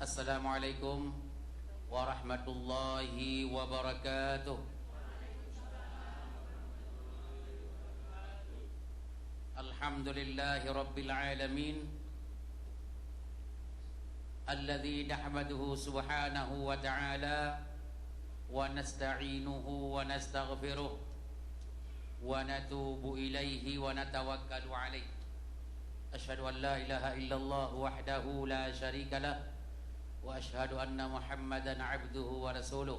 Assalamualaikum warahmatullahi wabarakatuh. Alhamdulillahi rabbil alamin, alladzi nahmaduhu subhanahu wa ta'ala wa nasta'inuhu wa nastaghfiruh wa natubu ilaihi wa natawakkalu alaihi. Asyhadu an la ilaha illallah wahdahu la syarika lah wa asyhadu anna Muhammadan abduhu wa rasuluh.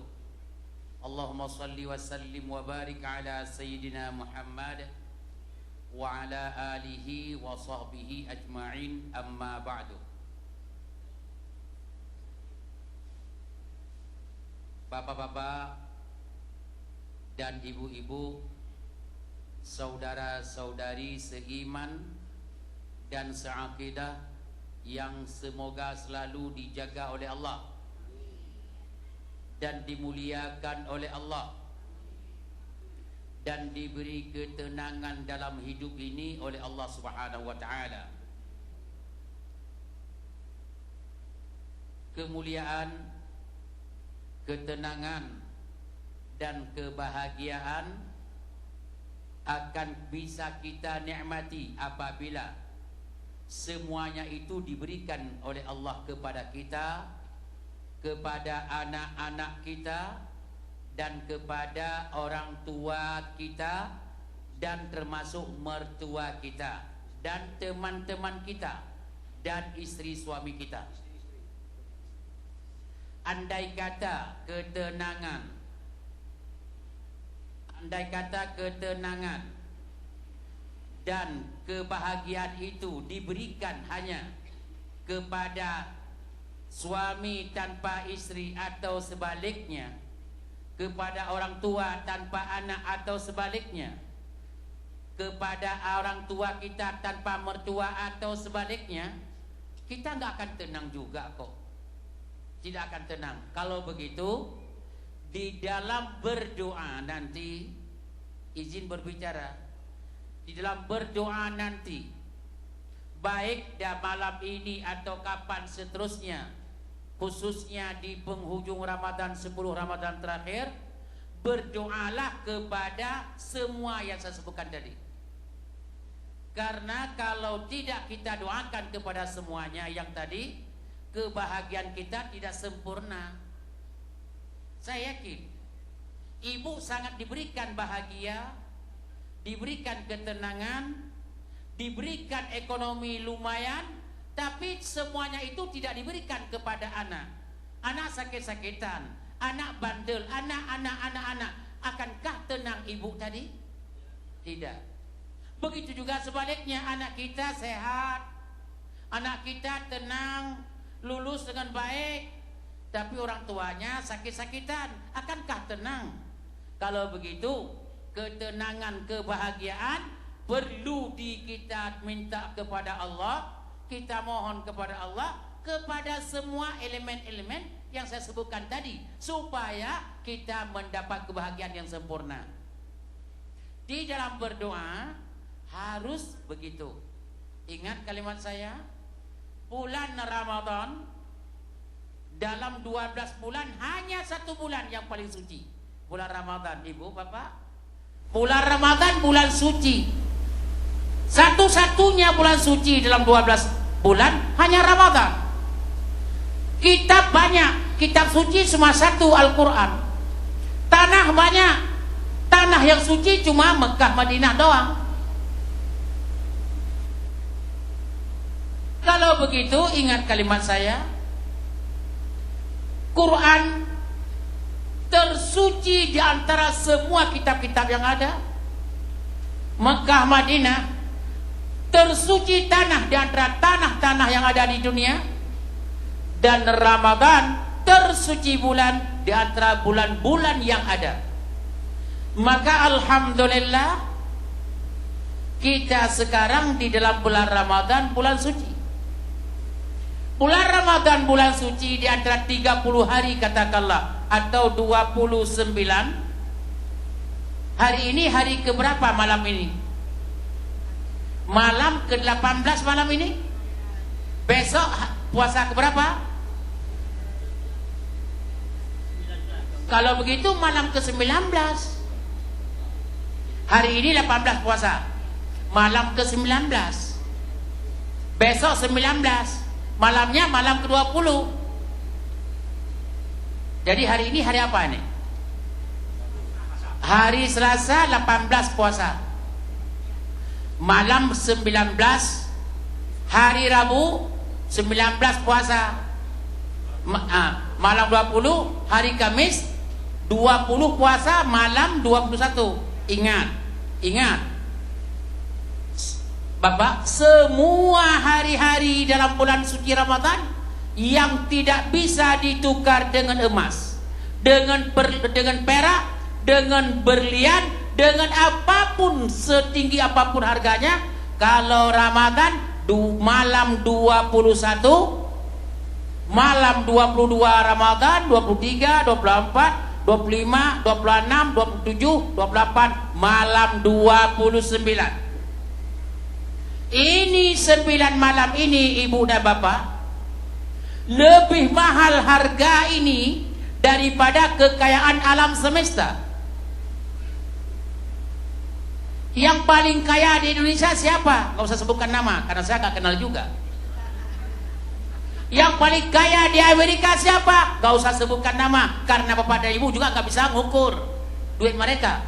Allahumma salli wa sallim wa barik ala sayyidina Muhammad wa ala alihi wa sahbihi ajma'in, amma ba'du. Bapak-bapak dan ibu-ibu, saudara-saudari seiman dan seakidah yang semoga selalu dijaga oleh Allah dan dimuliakan oleh Allah dan diberi ketenangan dalam hidup ini oleh Allah Subhanahu wa ta'ala. Kemuliaan, ketenangan dan kebahagiaan akan bisa kita nikmati apabila semuanya itu diberikan oleh Allah kepada kita, kepada anak-anak kita, dan kepada orang tua kita, dan termasuk mertua kita, dan teman-teman kita, dan istri suami kita. Andai kata ketenangan dan kebahagiaan itu diberikan hanya kepada suami tanpa istri atau sebaliknya, kepada orang tua tanpa anak atau sebaliknya, kepada orang tua kita tanpa mertua atau sebaliknya, kita nggak akan tenang juga kok. Tidak akan tenang. Kalau begitu, di dalam berdoa nanti, izin berbicara, di dalam berdoa nanti, baik dah malam ini atau kapan seterusnya, khususnya di penghujung Ramadan, 10 Ramadan terakhir, berdoalah kepada semua yang saya sebutkan tadi. Karena kalau tidak kita doakan kepada semuanya yang tadi, kebahagiaan kita tidak sempurna. Saya yakin ibu sangat diberikan bahagia, diberikan ketenangan, diberikan ekonomi lumayan, tapi semuanya itu tidak diberikan kepada anak. Anak sakit-sakitan, anak bandel, anak. Akankah tenang ibu tadi? Tidak. Begitu juga sebaliknya, anak kita sehat, anak kita tenang, lulus dengan baik, tapi orang tuanya sakit-sakitan. Akankah tenang? Kalau begitu, ketenangan, kebahagiaan perlu kita minta kepada Allah. Kita mohon kepada Allah, kepada semua elemen-elemen yang saya sebutkan tadi, supaya kita mendapat kebahagiaan yang sempurna. Di dalam berdoa harus begitu. Ingat kalimat saya, bulan Ramadan, dalam 12 bulan hanya 1 bulan yang paling suci. Bulan Ramadan, ibu, bapak. Bulan Ramadan bulan suci. Satu-satunya bulan suci dalam 12 bulan hanya Ramadan. Kitab banyak, kitab suci cuma 1 Al-Quran. Tanah banyak, tanah yang suci cuma Mekah Madinah doang. Kalau begitu ingat kalimat saya, Quran tersuci di antara semua kitab-kitab yang ada. Mekah Madinah tersuci tanah di antara tanah-tanah yang ada di dunia. Dan Ramadan tersuci bulan di antara bulan-bulan yang ada. Maka alhamdulillah kita sekarang di dalam bulan Ramadan, bulan suci. Bulan Ramadan bulan suci di antara 30 hari katakanlah, atau 29. Hari ini hari keberapa malam ini? Malam ke-18 malam ini. Besok puasa keberapa? Kalau begitu malam ke-19. Hari ini 18 puasa. Malam ke-19. Besok 19. Malamnya malam ke-20. Jadi hari ini hari apa ini? Hari Selasa 18 puasa. Malam 19. Hari Rabu 19 puasa. Malam 20. Hari Kamis 20 puasa. Malam 21. Ingat Bapak, semua hari-hari dalam bulan suci Ramadan yang tidak bisa ditukar dengan emas, dengan perak, dengan berlian, dengan apapun, setinggi apapun harganya. Kalau Ramadan malam 21, malam 22 Ramadan, 23, 24, 25, 26, 27, 28, malam 29. Ini 9 malam ini, ibu dan bapak, lebih mahal harga ini daripada kekayaan alam semesta. Yang paling kaya di Indonesia siapa? Gak usah sebutkan nama, karena saya gak kenal juga. Yang paling kaya di Amerika siapa? Gak usah sebutkan nama, karena bapak dan ibu juga gak bisa ngukur duit mereka.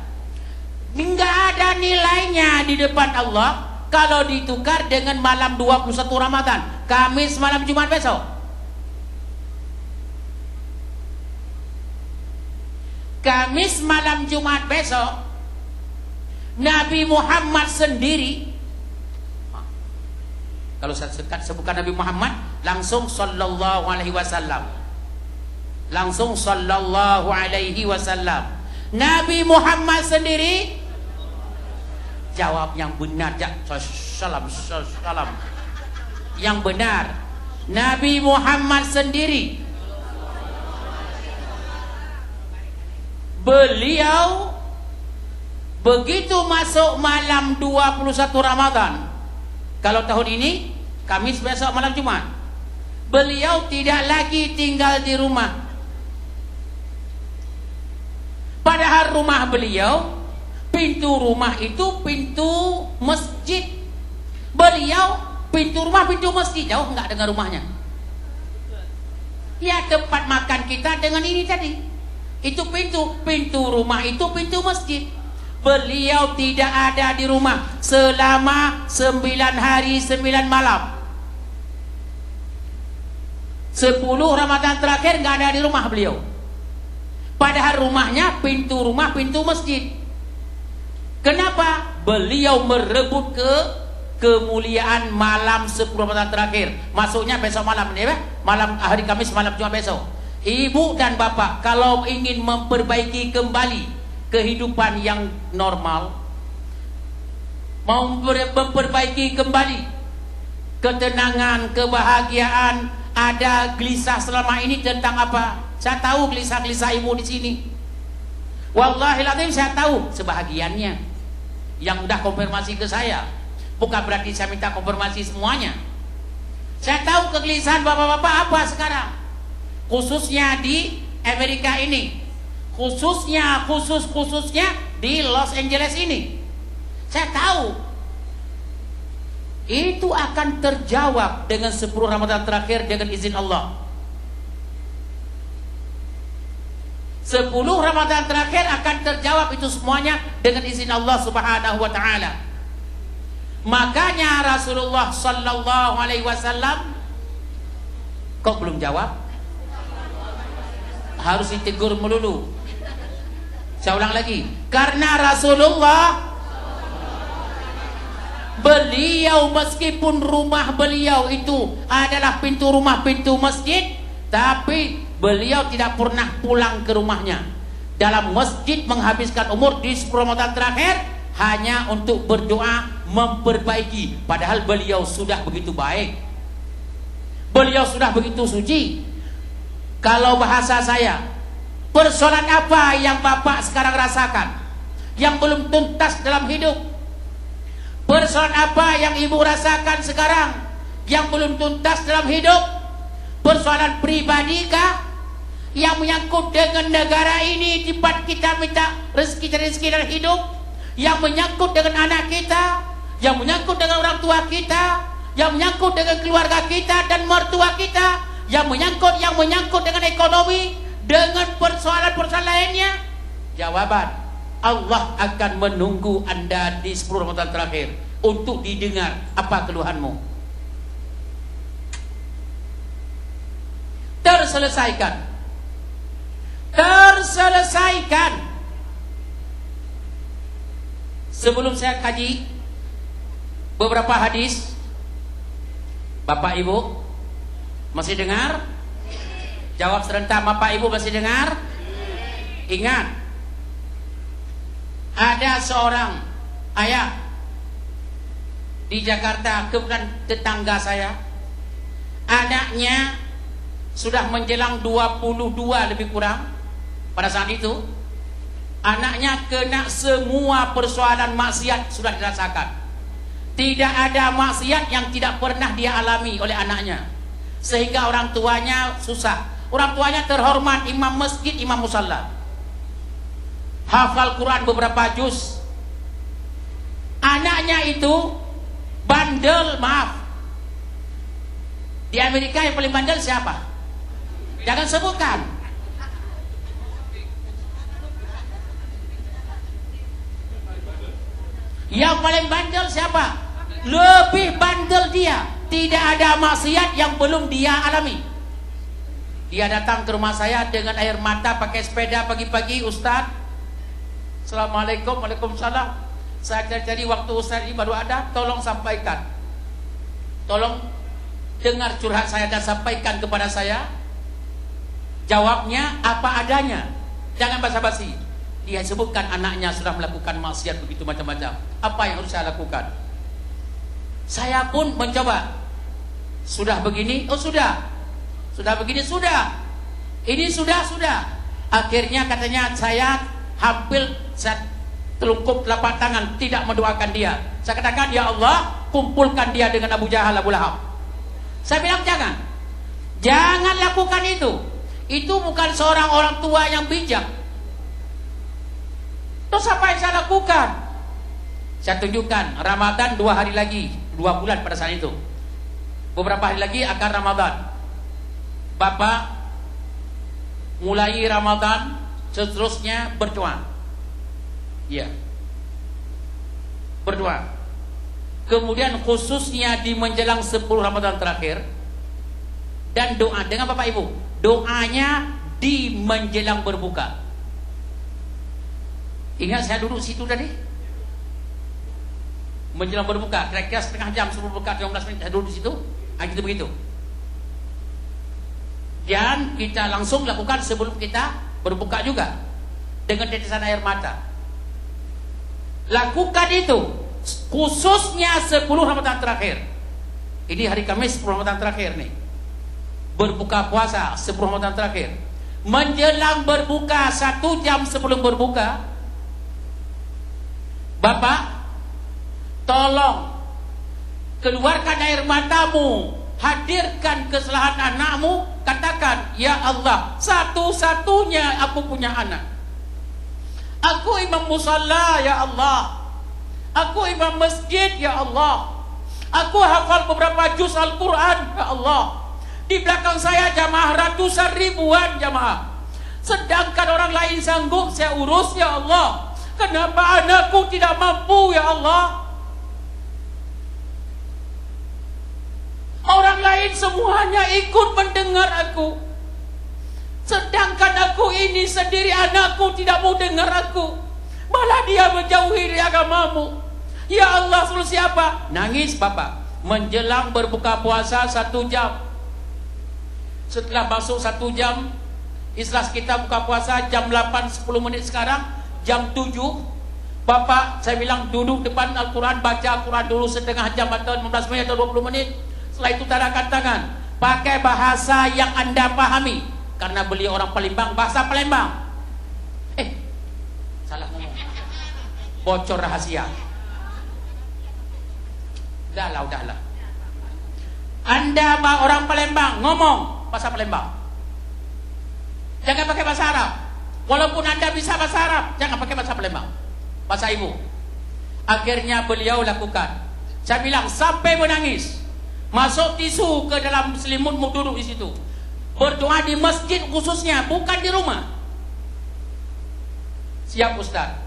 Nggak ada nilainya di depan Allah kalau ditukar dengan malam 21 Ramadan, Kamis malam Jumat besok. Kamis malam Jumat besok, Nabi Muhammad sendiri, kalau saya sebutkan Nabi Muhammad, langsung sallallahu alaihi wasallam. Langsung sallallahu alaihi wasallam. Nabi Muhammad sendiri jawab yang benar, salam. Yang benar. Nabi Muhammad sendiri, beliau begitu masuk malam 21 Ramadan, kalau tahun ini Kamis besok malam Jumat, beliau tidak lagi tinggal di rumah. Padahal rumah beliau, pintu rumah itu pintu masjid. Beliau pintu rumah pintu masjid, jauh enggak dengan rumahnya. Ya, tempat makan kita dengan ini tadi, itu pintu rumah itu pintu masjid. Beliau tidak ada di rumah selama 9 hari 9 malam. 10 Ramadan terakhir enggak ada di rumah beliau. Padahal rumahnya pintu rumah pintu masjid. Kenapa? Beliau merebut kemuliaan malam 10 Ramadan terakhir. Masuknya besok malam ini, malam hari Kamis malam Jumat besok. Ibu dan bapak, kalau ingin memperbaiki kembali kehidupan yang normal, mau memperbaiki kembali ketenangan, kebahagiaan, ada gelisah selama ini tentang apa? Saya tahu gelisah-gelisah ibu di sini. Wallahiladzim saya tahu sebahagiannya yang udah konfirmasi ke saya. Bukan berarti saya minta konfirmasi semuanya. Saya tahu kegelisahan bapak-bapak apa sekarang, khususnya di Amerika ini, khususnya di Los Angeles ini. Saya tahu itu akan terjawab dengan 10 Ramadan terakhir dengan izin Allah. 10 Ramadan terakhir akan terjawab itu semuanya dengan izin Allah Subhanahu wa taala. Makanya Rasulullah sallallahu alaihi wasallam, kok belum jawab? Harus ditegur melulu. Saya ulang lagi. Karena Rasulullah, beliau meskipun rumah beliau itu adalah pintu rumah pintu masjid, tapi beliau tidak pernah pulang ke rumahnya. Dalam masjid menghabiskan umur di 10 Ramadan terakhir hanya untuk berdoa memperbaiki. Padahal beliau sudah begitu baik, beliau sudah begitu suci. Kalau bahasa saya, persoalan apa yang bapak sekarang rasakan yang belum tuntas dalam hidup? Persoalan apa yang ibu rasakan sekarang yang belum tuntas dalam hidup? Persoalan pribadi kah? yang menyangkut dengan negara ini, tempat kita minta rezeki dan hidup, yang menyangkut dengan anak kita, yang menyangkut dengan orang tua kita, yang menyangkut dengan keluarga kita dan mertua kita, yang menyangkut dengan ekonomi, dengan persoalan-persoalan lainnya. Jawaban, Allah akan menunggu Anda di 10 Ramadan terakhir untuk didengar apa keluhanmu. Terselesaikan. Sebelum saya kaji beberapa hadis, Bapak Ibu masih dengar? Jawab serentak, Bapak Ibu masih dengar? Ingat, ada seorang ayah di Jakarta, kebetulan tetangga saya, anaknya sudah menjelang 22 lebih kurang. Pada saat itu anaknya kena semua persoalan maksiat sudah dirasakan. Tidak ada maksiat yang tidak pernah dia alami oleh anaknya, sehingga orang tuanya susah. Orang tuanya terhormat, imam masjid, imam musalla, hafal Quran beberapa juz. Anaknya itu bandel, maaf. Di Amerika yang paling bandel siapa? Jangan sebutkan. Yang paling bandel siapa? Lebih bandel dia. Tidak ada maksiat yang belum dia alami. Dia datang ke rumah saya dengan air mata, pakai sepeda pagi-pagi. Ustaz, Assalamualaikum. Waalaikumsalam. Saya cari waktu Ustaz ini baru ada. Tolong sampaikan, tolong dengar curhat saya dan sampaikan kepada saya. Jawabnya apa adanya, jangan basa-basi. Dia sebutkan anaknya sudah melakukan maksiat begitu macam-macam. Apa yang harus saya lakukan? Saya pun mencoba. Sudah begini, oh sudah begini, sudah. Ini sudah. Akhirnya katanya saya hampir telungkup telapak tangan, tidak mendoakan dia. Saya katakan, ya Allah, kumpulkan dia dengan Abu Jahal, Abu Lahab. Saya bilang jangan lakukan itu. Itu bukan seorang orang tua yang bijak. Terus apa yang saya lakukan? Saya tunjukkan, Ramadan 2 hari lagi, 2 bulan pada saat itu. Beberapa hari lagi akan Ramadan. Bapak mulai Ramadan, seterusnya berdoa. Ya, berdoa. Kemudian khususnya di menjelang 10 Ramadan terakhir, dan doa dengan Bapak Ibu, doanya di menjelang berbuka. Ingat saya duduk situ tadi, menjelang berbuka, kira-kira setengah jam sebelum berbuka, 15 menit saya duduk di situ. Gitu begitu. Dan kita langsung lakukan sebelum kita berbuka juga, dengan tetesan air mata. Lakukan itu khususnya 10 Ramadan terakhir. Ini hari Kamis 10 Ramadan terakhir nih. Berbuka puasa 10 Ramadan terakhir. Menjelang berbuka 1 jam sebelum berbuka, Bapak tolong keluarkan air matamu, hadirkan kesalahan anakmu, katakan, ya Allah, satu-satunya aku punya anak. Aku imam musalla, ya Allah. Aku imam masjid, ya Allah. Aku hafal beberapa juz Al-Quran, ya Allah. Di belakang saya jamaah ratusan ribuan jamaah. Sedangkan orang lain sanggup saya urus, ya Allah. Kenapa anakku tidak mampu, ya Allah? Orang lain semuanya ikut mendengar aku, sedangkan aku ini sendiri, anakku tidak mau dengar aku, malah dia menjauhi dari agamamu. Ya Allah, solusi apa? Nangis Bapak. Menjelang berbuka puasa 1 jam. Setelah masuk 1 jam, istilah kita buka puasa jam 8.10 menit, sekarang jam 7. Bapak, saya bilang duduk depan Al-Quran, baca Al-Quran dulu setengah jam atau 15 menit atau 20 menit. Setelah itu tadakan tangan, pakai bahasa yang Anda pahami, karena beliau orang Palembang, bahasa Palembang. Salah ngomong, bocor rahasia. Udahlah. Anda orang Palembang, ngomong bahasa Palembang. Jangan pakai bahasa Arab. Walaupun Anda bisa bahasa Arab, jangan pakai bahasa Palembang, bahasa ibu. Akhirnya beliau lakukan. Saya bilang sampai menangis. Masuk tisu ke dalam selimutmu, duduk di situ. Berdoa di masjid khususnya, bukan di rumah. Siap Ustaz.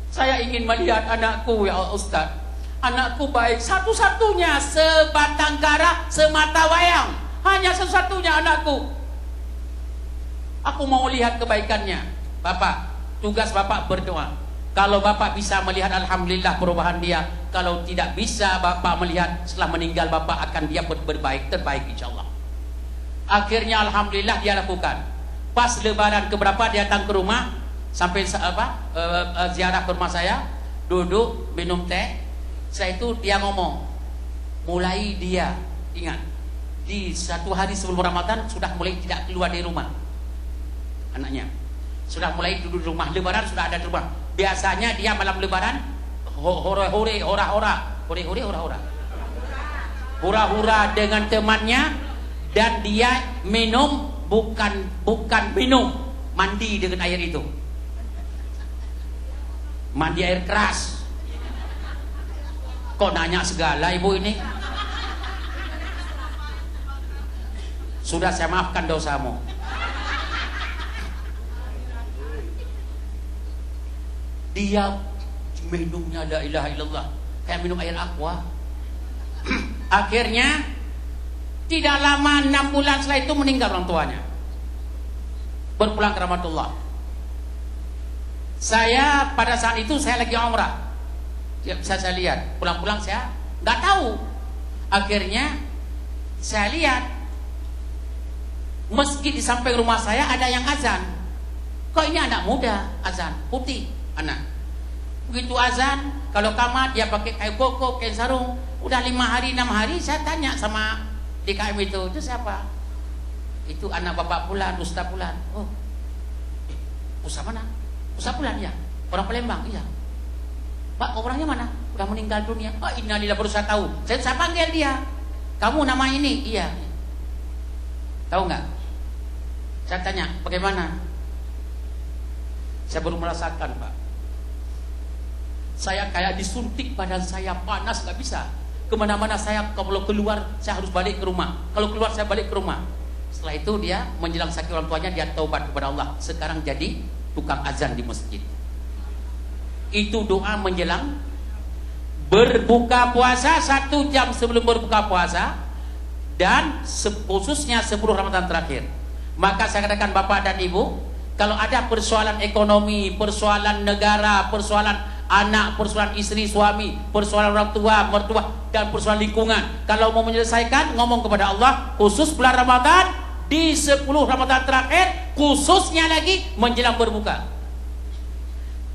Saya ingin melihat anakku ya Ustaz. Anakku baik, satu-satunya sebatang kara, semata wayang. Hanya satu-satunya anakku. Aku mau lihat kebaikannya. Bapak, tugas Bapak berdoa. Kalau Bapak bisa melihat, alhamdulillah perubahan dia. Kalau tidak bisa Bapak melihat, setelah meninggal Bapak akan dia berbaik, terbaik insyaAllah. Akhirnya alhamdulillah dia lakukan. Pas lebaran keberapa dia datang ke rumah, sampai ziarah ke rumah saya, duduk minum teh. Saya itu dia ngomong, mulai dia ingat di satu hari sebelum Ramadan sudah mulai tidak keluar dari rumah. Anaknya sudah mulai duduk di rumah. Lebaran sudah ada di rumah. Biasanya dia malam lebaran hore-hore, ora-ora, hore-hore, ora-ora, hura-hura dengan temannya, dan dia minum bukan minum, mandi dengan air itu, mandi air keras. Kok nanya segala ibu ini? Sudah saya maafkan dosamu. Dia minumnya la ilaha illallah kayak minum air aqua. Akhirnya tidak lama 6 bulan setelah itu meninggal orang tuanya, berpulang ke rahmatullah. Saya pada saat itu saya lagi umrah. Saya lihat pulang-pulang saya nggak tahu. Akhirnya saya lihat meski di samping rumah saya ada yang azan. Kok ini anak muda azan putih anak. Begitu azan, kalau kamar dia pakai kayu koko, kain sarung. Udah 5 hari 6 hari saya tanya sama DKM itu siapa? Itu anak bapak Pulan, Ustaz Pulan. Oh, Ustaz mana? Ustaz Pulan ya, orang Palembang. Iya. Pak, orangnya mana? Udah meninggal dunia. Oh, innalillahi, baru saya tahu. Saya panggil dia. Kamu nama ini? Iya. Tahu nggak? Saya tanya, bagaimana? Saya baru merasakan, Pak. Saya kayak disuntik, badan saya panas, nggak bisa. Kemana-mana saya, kalau keluar saya harus balik ke rumah. Kalau keluar saya balik ke rumah. Setelah itu dia menjelang sakit orang tuanya, dia taubat kepada Allah. Sekarang jadi tukang azan di masjid. Itu doa menjelang berbuka puasa, 1 jam sebelum berbuka puasa, dan khususnya 10 Ramadan terakhir. Maka saya katakan Bapak dan Ibu, kalau ada persoalan ekonomi, persoalan negara, persoalan anak, persoalan istri, suami, persoalan orang tua, mertua, dan persoalan lingkungan, kalau mau menyelesaikan, ngomong kepada Allah. Khusus bulan Ramadan, di 10 Ramadan terakhir, khususnya lagi menjelang berbuka.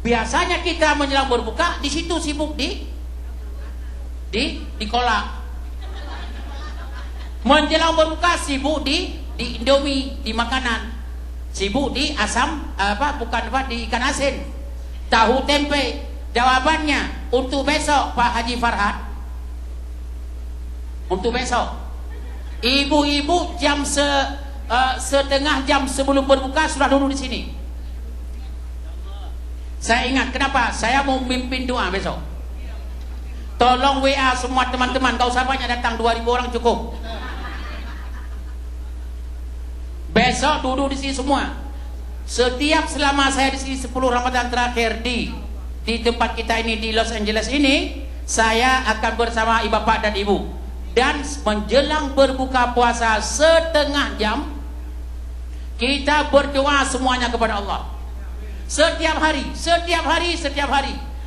Biasanya kita menjelang berbuka di situ sibuk di kolak. Menjelang berbuka sibuk di Indomie, di makanan. Sibuk di di ikan asin, tahu tempe. Jawabannya untuk besok Pak Haji Farhad. Untuk besok, ibu-ibu setengah jam sebelum berbuka sudah duduk di sini. Saya ingat kenapa saya mau memimpin doa besok. Tolong WA semua teman-teman, gak usah banyak datang, 2000 orang cukup. Besok duduk di sini semua. Setiap selama saya di sini 10 Ramadan terakhir di tempat kita ini di Los Angeles ini, saya akan bersama bapak dan ibu. Dan menjelang berbuka puasa setengah jam, kita berdoa semuanya kepada Allah. Setiap hari,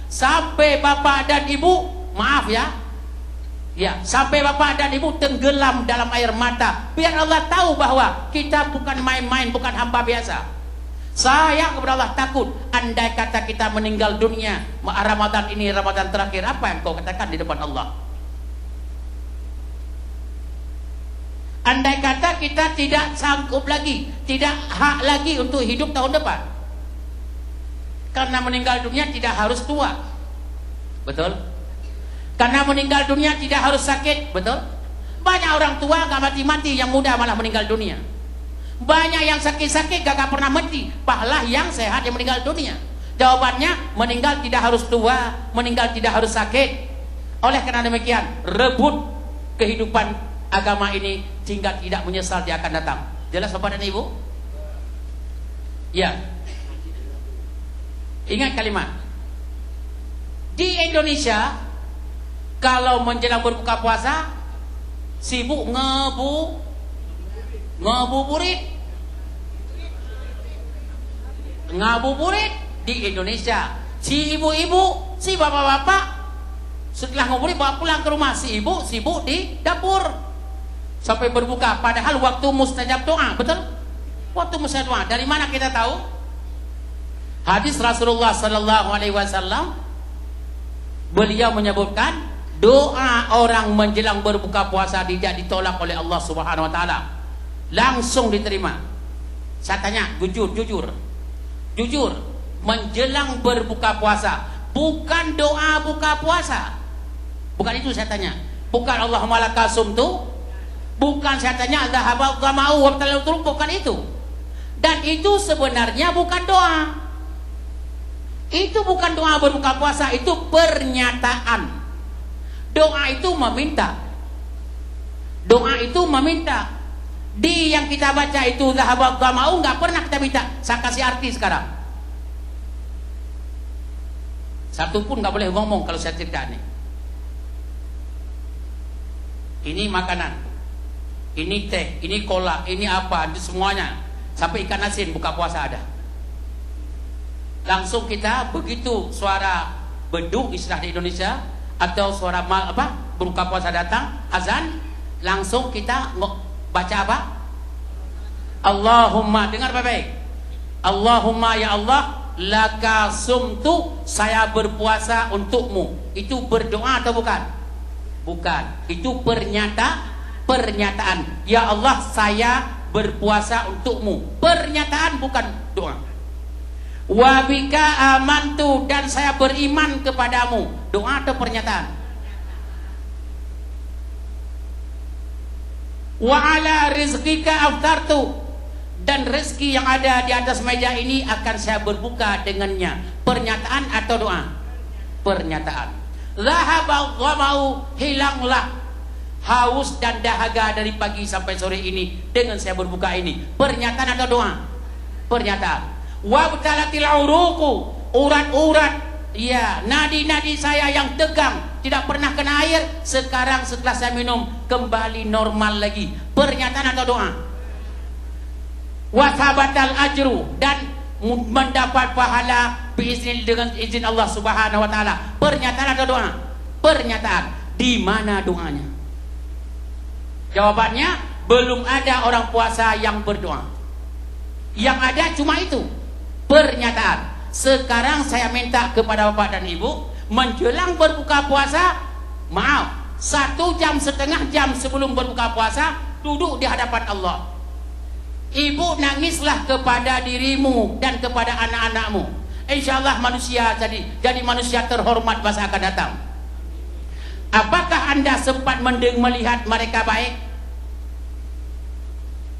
sampai bapak dan ibu, maaf ya, sampai bapak dan ibu tenggelam dalam air mata, biar Allah tahu bahwa kita bukan main-main, bukan hamba biasa. Saya kepada Allah takut, andai kata kita meninggal dunia Ramadan ini, Ramadan terakhir, apa yang kau katakan di depan Allah? Andai kata kita tidak sanggup lagi, tidak hak lagi untuk hidup tahun depan. Karena meninggal dunia tidak harus tua, betul? Karena meninggal dunia tidak harus sakit, betul? Banyak orang tua gak mati-mati, yang muda malah meninggal dunia. Banyak yang sakit-sakit gak pernah mati, malah yang sehat yang meninggal dunia. Jawabannya, meninggal tidak harus tua, meninggal tidak harus sakit. Oleh karena demikian, rebut kehidupan agama ini sehingga tidak menyesal dia akan datang. Jelas Bapak dan Ibu? Ya. Ingat kalimat. Di Indonesia, kalau menjelang berbuka puasa, sibuk ngabuburit di Indonesia. Si ibu-ibu, si bapak-bapak, setelah ngabuburit bawa pulang ke rumah. Si ibu sibuk di dapur sampai berbuka. Padahal waktu mustajab doa, betul? Waktu mustajab doa. Dari mana kita tahu? Hadis Rasulullah sallallahu alaihi wasallam, beliau menyebutkan doa orang menjelang berbuka puasa tidak ditolak oleh Allah Subhanahu wa taala, langsung diterima. Saya tanya, jujur, menjelang berbuka puasa, bukan doa buka puasa, bukan itu saya tanya. Bukan Allahumma laka sumtu, bukan saya tanya dhahabal dhama'u wa btalal turuk, bukan itu. Dan itu sebenarnya bukan doa. Itu bukan doa berbuka puasa, itu pernyataan. Doa itu meminta. Doa itu meminta. Di yang kita baca itu dhahabal dhama'u nggak pernah kita minta. Saya kasih arti sekarang. Satu pun nggak boleh ngomong kalau saya cerita nih. Ini makanan, ini teh, ini cola, ini apa, ini semuanya. Sampai ikan asin buka puasa ada. Langsung kita begitu suara beduk istilah di Indonesia atau suara berbuka puasa datang azan, langsung kita baca apa? Allahumma, dengar baik-baik. Allahumma ya Allah, laka sumtu, saya berpuasa untukmu. Itu berdoa atau bukan? Bukan. Itu pernyataan. Ya Allah, saya berpuasa untukmu. Pernyataan, bukan doa. Wa bika amantu, dan saya beriman kepadamu. Doa atau pernyataan? Wa ala rizqika aftartu, dan rezeki yang ada di atas meja ini akan saya berbuka dengannya. Pernyataan atau doa? Pernyataan. Zahabal dhama'u, hilanglah haus dan dahaga dari pagi sampai sore ini dengan saya berbuka ini. Pernyataan atau doa? Pernyataan. Wabtalatil uruqu, urat-urat, ya, nadi-nadi saya yang tegang tidak pernah kena air, sekarang setelah saya minum kembali normal lagi. Pernyataan atau doa? Wathabatal ajru, dan mendapat pahala dengan izin Allah Subhanahu wa taala. Pernyataan atau doa? Pernyataan. Di mana doanya? Jawabannya, belum ada orang puasa yang berdoa. Yang ada cuma itu, pernyataan. Sekarang saya minta kepada Bapak dan Ibu, menjelang berbuka puasa, maaf, 1,5 jam sebelum berbuka puasa, duduk di hadapan Allah. Ibu nangislah kepada dirimu dan kepada anak-anakmu. Insya Allah manusia jadi manusia terhormat masa akan datang. Apakah Anda sempat melihat mereka baik?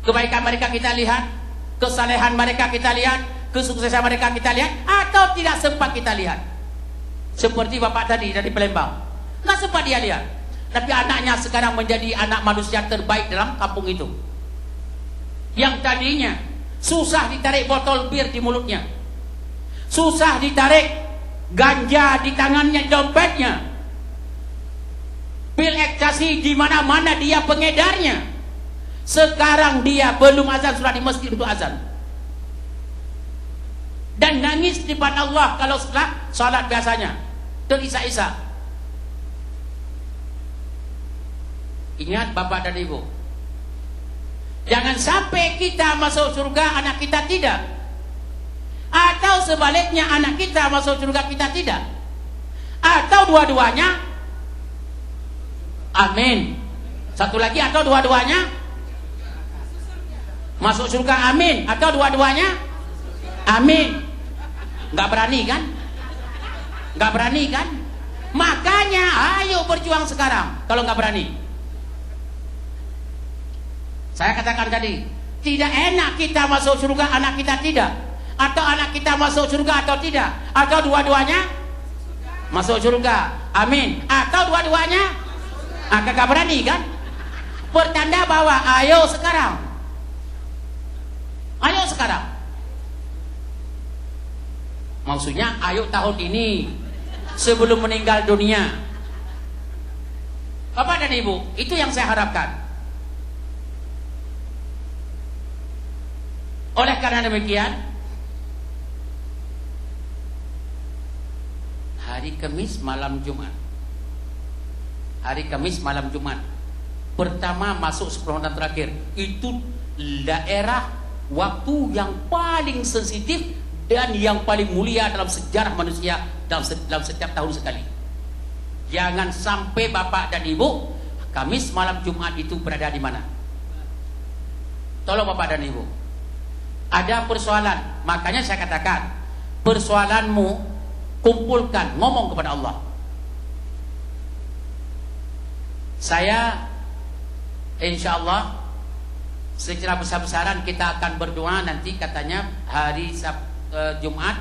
Kebaikan mereka kita lihat, kesalehan mereka kita lihat, kesuksesan mereka kita lihat, atau tidak sempat kita lihat? Seperti bapak tadi dari Palembang, nggak sempat dia lihat, tapi anaknya sekarang menjadi anak manusia terbaik dalam kampung itu. Yang tadinya susah ditarik botol bir di mulutnya, susah ditarik ganja di tangannya, dompetnya, pil ekstasi di mana-mana dia pengedarnya. Sekarang dia belum azan sudah di masjid untuk azan, dan nangis di depan Allah kalau setelah salat biasanya terisak-isak. Ingat Bapak dan Ibu, jangan sampai kita masuk surga anak kita tidak, atau sebaliknya anak kita masuk surga kita tidak, atau dua-duanya. Amin. Satu lagi, atau dua-duanya masuk surga, amin, atau dua-duanya amin. Nggak berani kan? Nggak berani kan? Makanya ayo berjuang sekarang kalau nggak berani. Saya katakan tadi, tidak enak kita masuk surga, anak kita tidak. Atau anak kita masuk surga atau tidak. Atau dua-duanya masuk surga. Amin. Atau dua-duanya kagak berani kan? Pertanda bahwa ayo sekarang. Ayo sekarang. Maksudnya ayo tahun ini sebelum meninggal dunia. Bapak dan Ibu, itu yang saya harapkan. Oleh karena demikian, hari Kamis malam Jumat. Hari Kamis malam Jumat. Pertama masuk 10 tahun terakhir. Itu daerah waktu yang paling sensitif dan yang paling mulia dalam sejarah manusia dalam setiap tahun sekali. Jangan sampai Bapak dan Ibu Kamis malam Jumat itu berada di mana. Tolong Bapak dan Ibu. Ada persoalan, makanya saya katakan persoalanmu kumpulkan, ngomong kepada Allah. Saya insya Allah secara besar-besaran kita akan berdoa nanti katanya hari Jumat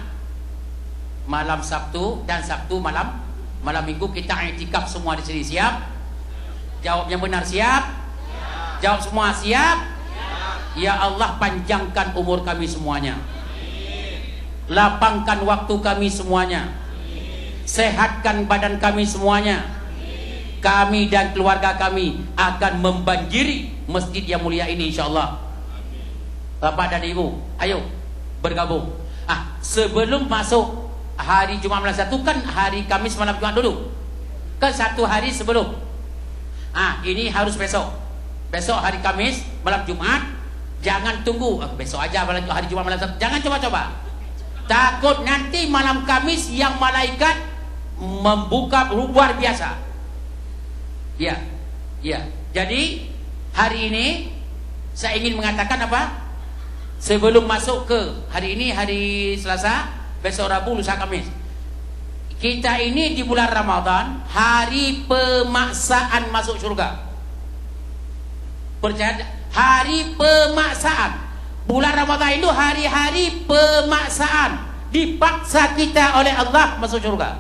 malam Sabtu dan Sabtu malam Minggu kita i'tikaf semua di sini. Siap? Jawabnya benar siap? Jawab semua siap? Ya Allah, panjangkan umur kami semuanya. Lapangkan waktu kami semuanya. Sehatkan badan kami semuanya. Kami dan keluarga kami akan membanjiri masjid yang mulia ini insyaallah. Bapak dan Ibu, ayo bergabung. Sebelum masuk hari Jumat malam satu, kan hari Kamis malam Jumat dulu. Kan satu hari sebelum. Ini harus besok. Besok hari Kamis malam Jumat. Jangan tunggu besok aja hari Jumat malam Sabtu. Jangan coba-coba. Takut nanti malam Kamis yang malaikat membuka luar biasa. Ya. Jadi hari ini saya ingin mengatakan apa? Sebelum masuk ke hari ini hari Selasa, besok Rabu, lusa Kamis. Kita ini di bulan Ramadan, hari pemaksaan masuk surga. Percaya? Hari pemaksaan. Bulan Ramadan itu hari-hari pemaksaan. Dipaksa kita oleh Allah masuk surga.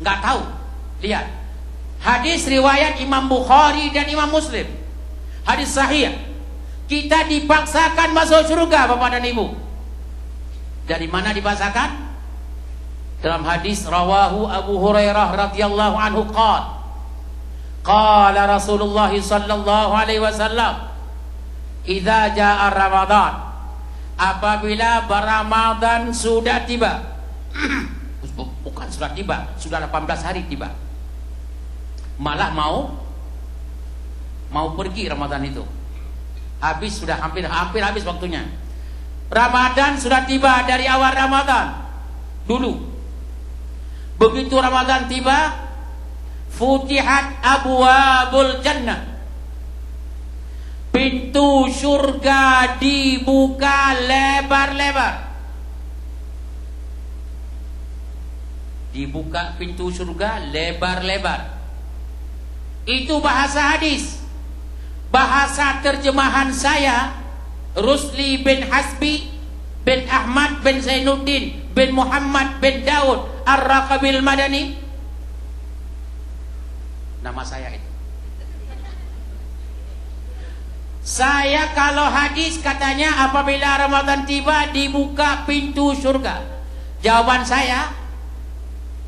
Nggak tahu. Lihat. Hadis riwayat Imam Bukhari dan Imam Muslim. Hadis sahih. Kita dipaksakan masuk surga, Bapak dan Ibu. Dari mana dipaksakan? Dalam hadis rawahu Abu Hurairah radhiyallahu anhu qala qala Rasulullah sallallahu alaihi wasallam, idza jaa Ramadan, apabila Ramadan sudah tiba. Bukan sudah tiba, sudah 18 hari tiba. Malah mau pergi Ramadan itu. Habis, sudah hampir habis waktunya. Ramadan sudah tiba dari awal Ramadan dulu. Begitu Ramadan tiba, futihat abwabul jannah, pintu surga dibuka lebar-lebar. Dibuka pintu surga lebar-lebar. Itu bahasa hadis. Bahasa terjemahan saya, Rusli bin Hasbi bin Ahmad bin Zainuddin bin Muhammad bin Daud Ar-Raqabil Madani. Nama saya itu. Saya kalau hadis katanya apabila Ramadan tiba dibuka pintu surga. Jawaban saya,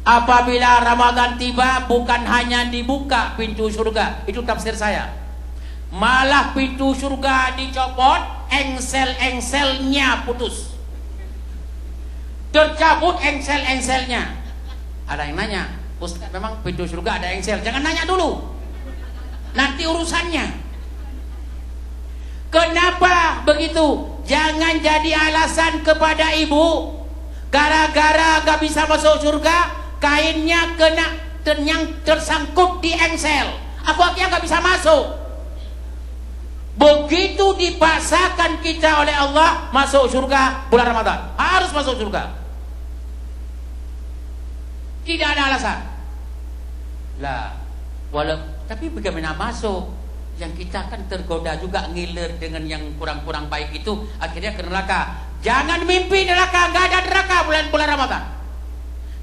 apabila Ramadan tiba bukan hanya dibuka pintu surga. Itu tafsir saya. Malah pintu surga dicopot, engsel-engselnya putus. Tercabut engsel-engselnya. Ada yang nanya, Ustaz, memang pintu surga ada engsel? Jangan nanya dulu, nanti urusannya. Kenapa begitu? Jangan jadi alasan kepada ibu. Gara-gara gak bisa masuk surga, kainnya kena yang tersangkut di engsel. Aku akhirnya gak bisa masuk. Begitu dipaksakan kita oleh Allah masuk surga bulan Ramadan, harus masuk surga. Tidak ada alasan. Lah, tapi bagaimana masuk? Yang kita kan tergoda juga ngiler dengan yang kurang-kurang baik itu, akhirnya ke neraka. Jangan mimpi neraka, nggak ada neraka bulan-bulan Ramadan.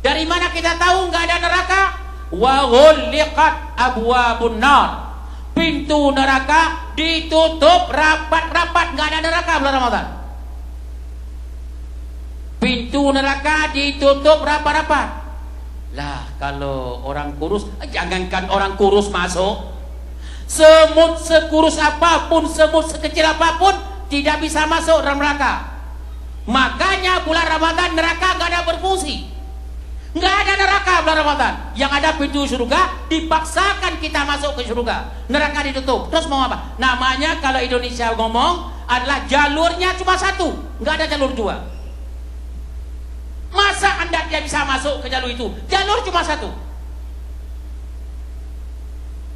Dari mana kita tahu nggak ada neraka? Wa ghulliqat abwabun nar. Pintu neraka ditutup rapat-rapat, nggak ada neraka bulan Ramadan. Pintu neraka ditutup rapat-rapat. Lah kalau orang kurus, jangankan orang kurus masuk, semut sekurus apapun, semut sekecil apapun tidak bisa masuk dalam neraka. Makanya bulan Ramadan neraka nggak ada berfungsi. Nggak ada neraka bulan Ramadan. Yang ada pintu surga, dipaksakan kita masuk ke surga. Neraka ditutup. Terus mau apa? Namanya kalau Indonesia ngomong adalah jalurnya cuma satu, nggak ada jalur dua. Masa Anda tidak bisa masuk ke jalur itu? Jalur cuma satu.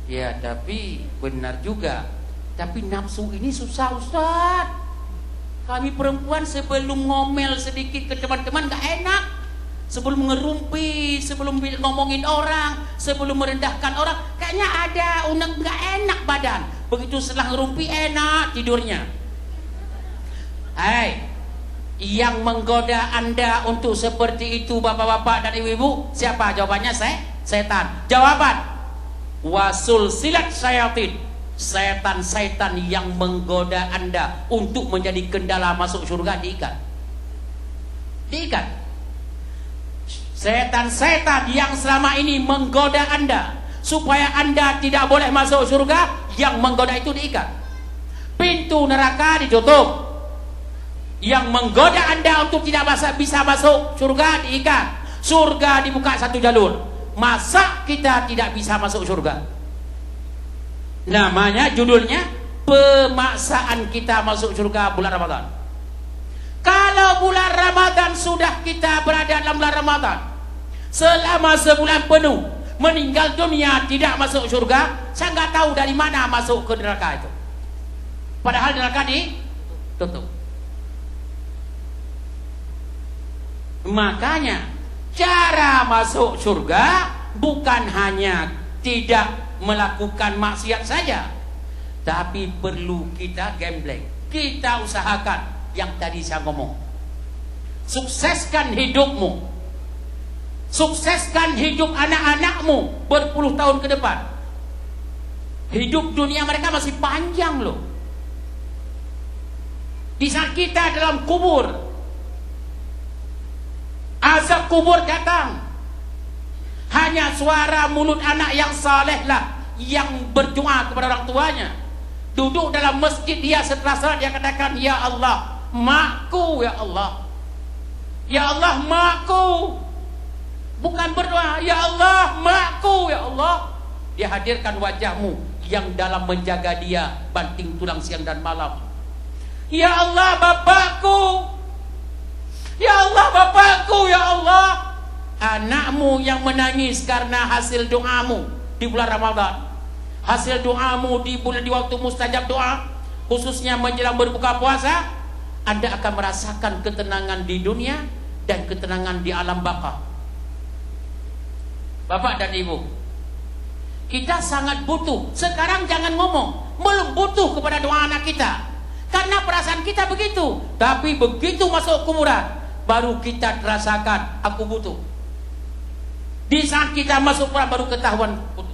Ya tapi benar juga. Tapi nafsu ini susah, Ustaz. Kami perempuan sebelum ngomel sedikit ke teman-teman gak enak. Sebelum ngerumpi, sebelum ngomongin orang, sebelum merendahkan orang, kayaknya ada unek gak enak badan. Begitu setelah ngerumpi enak tidurnya. Hai, yang menggoda Anda untuk seperti itu bapak-bapak dan ibu-ibu, siapa? Jawabannya setan. Jawaban, wasul silat syayatin. Setan-setan yang menggoda Anda untuk menjadi kendala masuk surga diikat. Setan-setan yang selama ini menggoda Anda supaya Anda tidak boleh masuk surga, yang menggoda itu diikat. Pintu neraka ditutup. Yang menggoda Anda untuk tidak bisa masuk surga diikat. Surga dibuka satu jalur. Masa kita tidak bisa masuk surga? Namanya judulnya pemaksaan kita masuk surga bulan Ramadan. Kalau bulan Ramadan sudah kita berada dalam bulan Ramadan selama sebulan penuh, meninggal dunia tidak masuk surga, saya nggak tahu dari mana masuk ke neraka itu. Padahal neraka ditutup. Makanya cara masuk surga bukan hanya tidak melakukan maksiat saja, tapi perlu kita gembleng. Kita usahakan yang tadi saya ngomong. Sukseskan hidupmu, sukseskan hidup anak-anakmu berpuluh tahun ke depan. Hidup dunia mereka masih panjang loh. Di saat kita dalam kubur, azab kubur datang. Hanya suara mulut anak yang saleh lah yang berdoa kepada orang tuanya. Duduk dalam masjid dia setelah salat dia katakan, ya Allah, makku, ya Allah, ya Allah, makku. Bukan berdoa, ya Allah, makku, ya Allah. Dia hadirkan wajahmu yang dalam menjaga dia banting tulang siang dan malam. Ya Allah, bapakku, ya Allah, bapakku, ya Allah. Anakmu yang menangis karena hasil doamu di bulan Ramadan, hasil doamu di waktu mustajab doa, khususnya menjelang berbuka puasa, Anda akan merasakan ketenangan di dunia dan ketenangan di alam baka. Bapak dan Ibu, kita sangat butuh. Sekarang jangan ngomong belum butuh kepada doa anak kita, karena perasaan kita begitu. Tapi begitu masuk kuburan, baru kita rasakan aku butuh. Di saat kita masuk kuburan baru ketahuan butuh.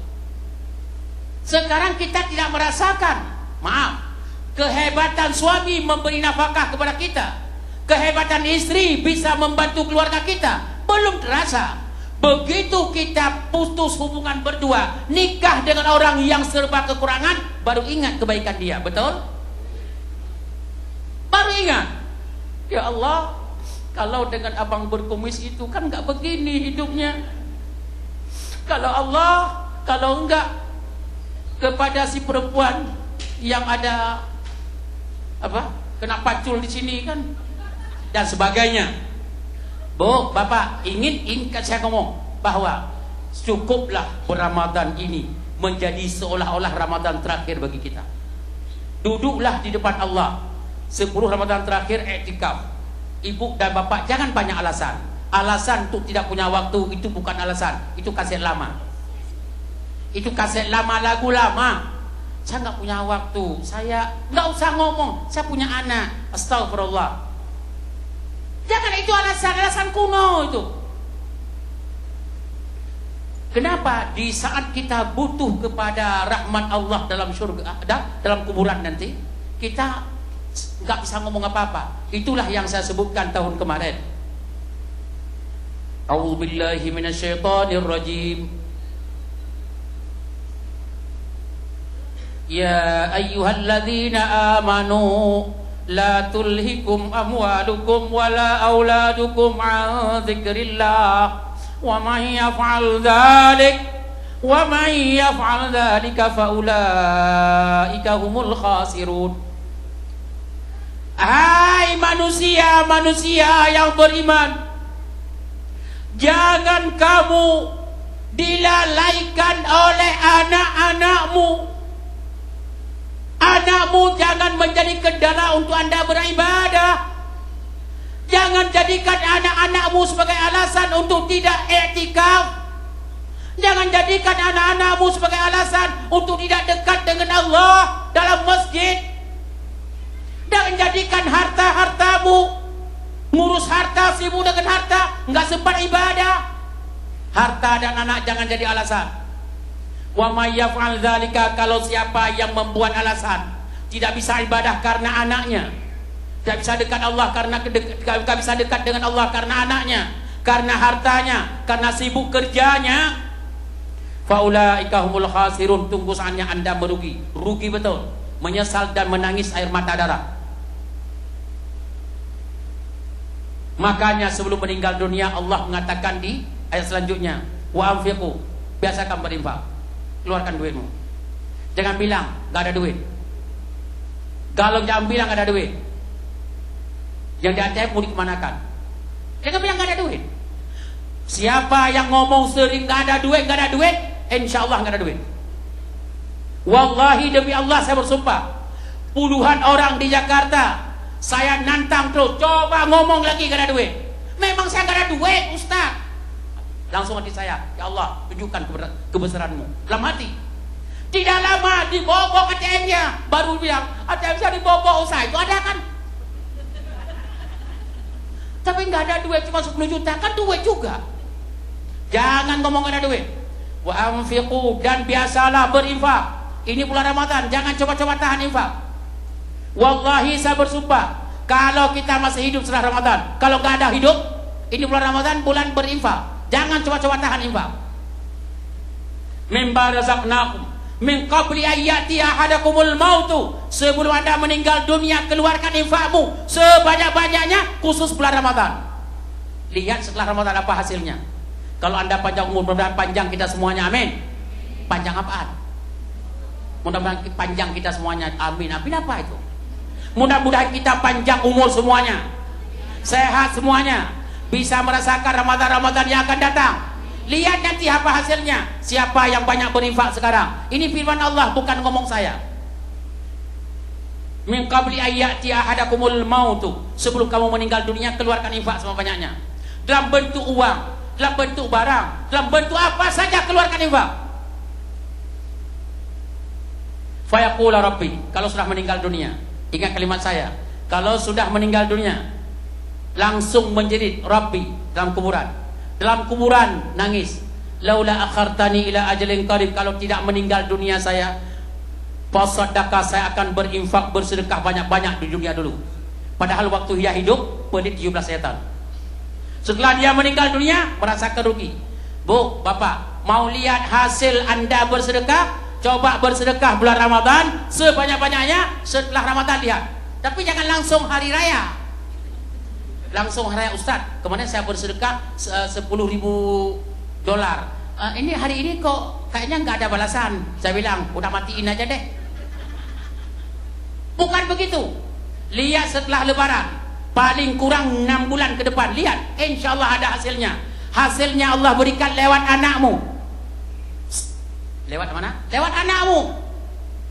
Sekarang kita tidak merasakan, maaf, kehebatan suami memberi nafkah kepada kita, kehebatan istri bisa membantu keluarga kita, belum terasa. Begitu kita putus hubungan berdua, nikah dengan orang yang serba kekurangan, baru ingat kebaikan dia, betul? Baru ingat, ya Allah, kalau dengan abang berkumis itu kan nggak begini hidupnya. Kalau Allah, kalau enggak kepada si perempuan yang ada apa, kena pacul di sini kan, dan sebagainya. Bu, Bapak, ingin saya ngomong bahwa cukuplah Ramadan ini menjadi seolah-olah Ramadan terakhir bagi kita. Duduklah di depan Allah 10 Ramadan terakhir i'tikaf. Ibu dan Bapak jangan banyak alasan. Alasan untuk tidak punya waktu itu bukan alasan, itu kaset lama. Itu kaset lama, lagu lama. saya nggak punya waktu, saya nggak usah ngomong, saya punya anak. Astagfirullah. Jangan itu alasan kuno itu. Kenapa? Di saat kita butuh kepada rahmat Allah dalam surga, dalam kuburan nanti, kita nggak bisa ngomong apa-apa. Itulah yang saya sebutkan tahun kemarin. A'udzubillahi minasyaitonirrajim. Ya ayyuhalladzina amanu la tulhikum amwalukum wala auladukum an dzikrillah wa man yaf'al dzalika fa ulaika humul khasirun. Hai manusia yang beriman, jangan kamu dilalaikan oleh anak-anakmu. Anakmu jangan menjadi kendala untuk Anda beribadah. Jangan jadikan anak-anakmu sebagai alasan untuk tidak i'tikaf. Jangan jadikan anak-anakmu sebagai alasan untuk tidak dekat dengan Allah dalam masjid. Jangan jadikan harta-hartamu, ngurus harta, sibuk dengan harta, nggak sempat ibadah. Harta dan anak jangan jadi alasan. Wa may yaf'al dzalika, kalau siapa yang membuat alasan tidak bisa ibadah karena anaknya, tidak bisa dekat Allah karena tidak bisa dekat dengan Allah karena anaknya, karena hartanya, karena sibuk kerjanya, faulaika humul khasirun, tunggu saatnya Anda merugi, rugi betul, menyesal dan menangis air mata darah. Makanya sebelum meninggal dunia Allah mengatakan di ayat selanjutnya, wa anfiqu, biasakan berinfak. Keluarkan duitmu. Jangan bilang gak ada duit. Kalau jangan bilang gak ada duit. Yang di ATM mau dikemanakan? Jangan bilang gak ada duit. Siapa yang ngomong sering gak ada duit, insya Allah gak ada duit. Wallahi demi Allah saya bersumpah, puluhan orang di Jakarta saya nantang terus, coba ngomong lagi gak ada duit. Memang saya gak ada duit, Ustaz. Langsung hati saya, ya Allah, tunjukkan kebesaranmu. Dalam hati. Tidak lama dibobok ATM-nya, baru bilang, ATM saya dibobok, Ustaz. Itu ada kan? Tapi nggak ada duit, cuma 10 juta, kan duit juga. Jangan ngomong ada duit. Wa anfiqu, dan biasalah berinfak. Ini bulan Ramadan, jangan coba-coba tahan infak. Wallahi saya bersumpah, kalau kita masih hidup setelah Ramadan, kalau nggak ada hidup, ini bulan Ramadan, bulan berinfak. Jangan coba-coba tahan infak. Mimma razaqnakum min qabli ayyati ahadakumul mautu, sebelum Anda meninggal dunia keluarkan infakmu sebanyak-banyaknya, khusus bulan Ramadan. Lihat setelah Ramadan apa hasilnya. Kalau Anda panjang umur, mudah-mudahan panjang kita semuanya, amin. Panjang apaan? Mudah-mudahan panjang kita semuanya, amin. Amin apa itu? Mudah-mudahan kita panjang umur semuanya, sehat semuanya, bisa merasakan Ramadan-Ramadan yang akan datang. Lihat nanti apa hasilnya. Siapa yang banyak berinfak sekarang? Ini firman Allah, bukan ngomong saya. Min qabli ayyati ahadakumul mautu, sebelum kamu meninggal dunia keluarkan infak sama banyaknya. Dalam bentuk uang, dalam bentuk barang, dalam bentuk apa saja keluarkan infak. Fayaqula rabbi, kalau sudah meninggal dunia, ingat kalimat saya, kalau sudah meninggal dunia langsung menjerit Rabbi dalam kuburan. Dalam kuburan nangis. Laula akhartani ila ajalin qarib, kalau tidak meninggal dunia saya, fasadaqah, saya akan berinfak, bersedekah banyak-banyak di dunia dulu. Padahal waktu dia hidup pelit 17 setan. Setelah dia meninggal dunia merasakan rugi. Bu, Bapak, mau lihat hasil Anda bersedekah? Coba bersedekah bulan Ramadan sebanyak-banyaknya, setelah Ramadan lihat. Tapi jangan langsung hari raya. Langsung hari raya, Ustaz, kemarin saya bersedekah $10.000. Ini hari ini kok kayaknya nggak ada balasan. Saya bilang, udah matiin aja deh. Bukan begitu. Lihat setelah Lebaran, paling kurang 6 bulan ke depan, lihat, insya Allah ada hasilnya. Hasilnya Allah berikan lewat anakmu. Lewat mana? Lewat anakmu.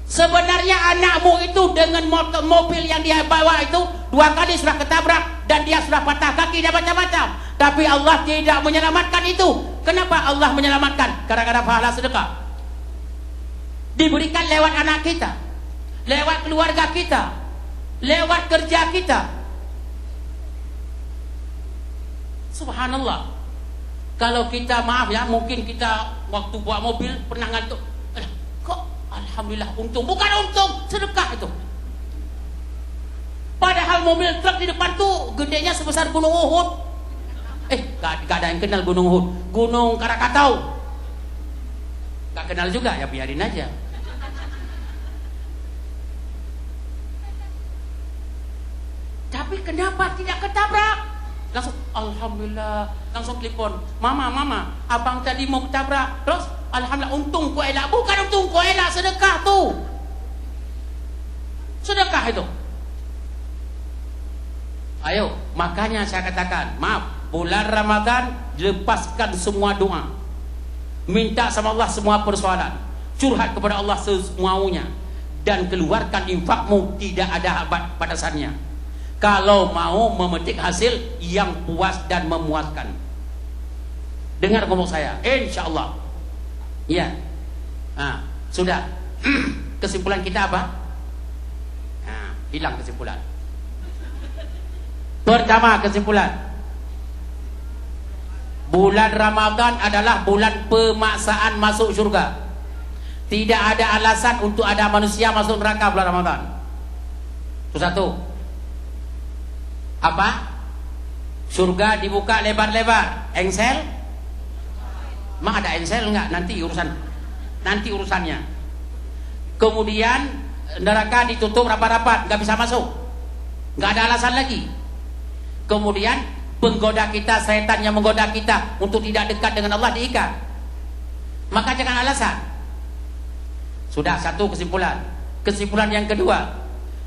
Sebenarnya anakmu itu dengan mobil yang dia bawa itu 2 kali sudah ketabrak dan dia sudah patah kaki dan macam-macam. Tapi Allah tidak menyelamatkan itu. Kenapa Allah menyelamatkan? Gara-gara pahala sedekah. Diberikan lewat anak kita, lewat keluarga kita, lewat kerja kita. Subhanallah. Kalau kita, maaf ya, mungkin kita waktu bawa mobil pernah ngantuk. Kok alhamdulillah untung. Bukan untung, sedekah itu. Padahal mobil truk di depan tuh gedenya sebesar Gunung Uhud. Gak ada yang kenal Gunung Uhud. Gunung Krakatau gak kenal juga, ya biarin aja. Tapi kenapa tidak ketabrak? Langsung alhamdulillah, langsung telepon, mama, abang tadi mau ketabrak. Terus alhamdulillah, untung ku elak. Bukan untung ku elak, sedekah tuh. Sedekah itu. Ayo, makanya saya katakan, maaf, bulan Ramadan lepaskan semua doa. Minta sama Allah semua persoalan. Curhat kepada Allah semaunya. Dan keluarkan infakmu, tidak ada batasannya. Kalau mau memetik hasil yang puas dan memuaskan. Dengar ngomong saya, insya Allah. Iya. Nah, sudah. Kesimpulan kita apa? Nah, hilang kesimpulan. Pertama kesimpulan, bulan Ramadan adalah bulan pemaksaan masuk surga. Tidak ada alasan untuk ada manusia masuk neraka bulan Ramadan. Itu satu. Apa? Surga dibuka lebar-lebar. Engsel? Emang ada engsel enggak? Nanti urusannya. Kemudian neraka ditutup rapat-rapat, nggak bisa masuk. Nggak ada alasan lagi. Kemudian penggoda kita, setan yang menggoda kita untuk tidak dekat dengan Allah diikat. Maka jangan alasan. Sudah, satu kesimpulan. Kesimpulan yang kedua,